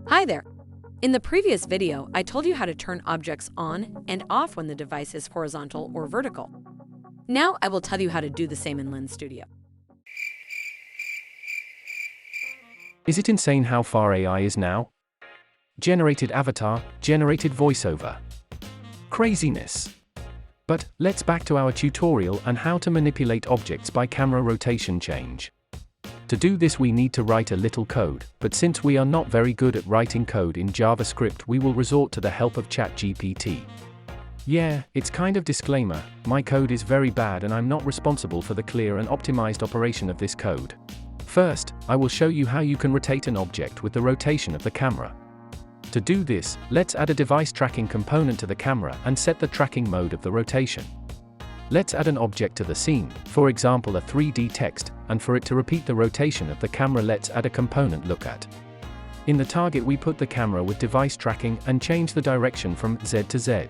Hi there! In the previous video, I told you how to turn objects on and off when the device is horizontal or vertical. Now I will tell you how to do the same in Lens Studio. Is it insane how far AI is now? Generated avatar, generated voiceover. Craziness. But let's back to our tutorial on how to manipulate objects by camera rotation change. To do this we need to write a little code, but since we are not very good at writing code in JavaScript we will resort to the help of ChatGPT. Yeah, it's kind of disclaimer, my code is very bad and I'm not responsible for the clear and optimized operation of this code. First, I will show you how you can rotate an object with the rotation of the camera. To do this, let's add a device tracking component to the camera and set the tracking mode of the rotation. Let's add an object to the scene, for example a 3D text, and for it to repeat the rotation of the camera let's add a component look at. In the target we put the camera with device tracking and change the direction from Z to Z.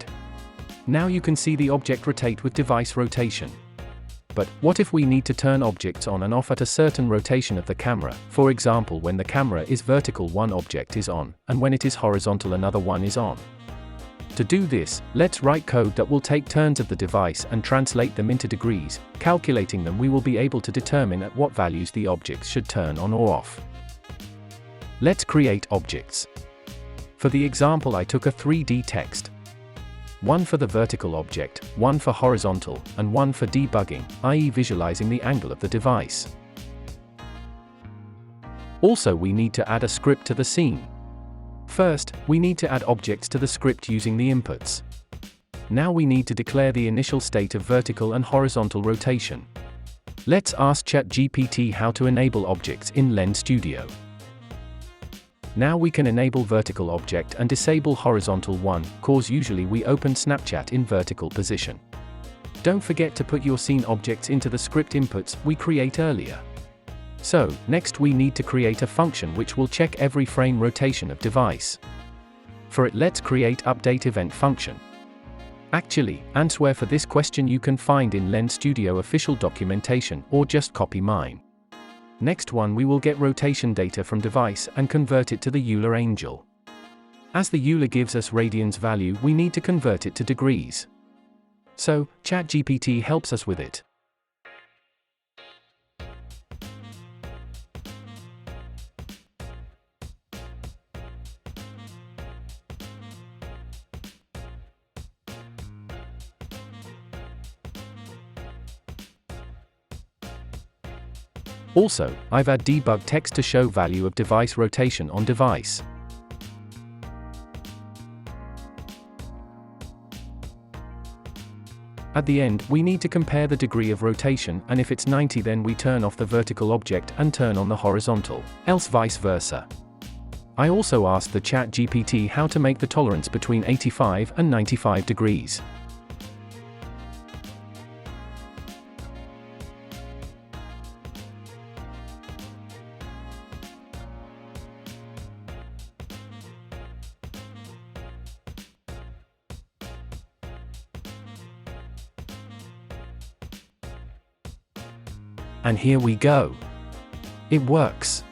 Now you can see the object rotate with device rotation. But what if we need to turn objects on and off at a certain rotation of the camera? For example, when the camera is vertical one object is on, and when it is horizontal another one is on. To do this, let's write code that will take turns of the device and translate them into degrees. Calculating them we will be able to determine at what values the objects should turn on or off. Let's create objects. For the example I took a 3D text. One for the vertical object, one for horizontal, and one for debugging, i.e. visualizing the angle of the device. Also we need to add a script to the scene. First, we need to add objects to the script using the inputs. Now we need to declare the initial state of vertical and horizontal rotation. Let's ask ChatGPT how to enable objects in Lens Studio. Now we can enable vertical object and disable horizontal one, cause usually we open Snapchat in vertical position. Don't forget to put your scene objects into the script inputs we create earlier. So, next we need to create a function which will check every frame rotation of device. For it let's create update event function. Actually, answer for this question you can find in Lens Studio official documentation or just copy mine. Next one we will get rotation data from device and convert it to the Euler angel. As the Euler gives us radians value we need to convert it to degrees. So, ChatGPT helps us with it. Also, I've added debug text to show value of device rotation on device. At the end, we need to compare the degree of rotation, and if it's 90 then we turn off the vertical object and turn on the horizontal, else vice versa. I also asked the ChatGPT how to make the tolerance between 85 and 95 degrees. And here we go. It works.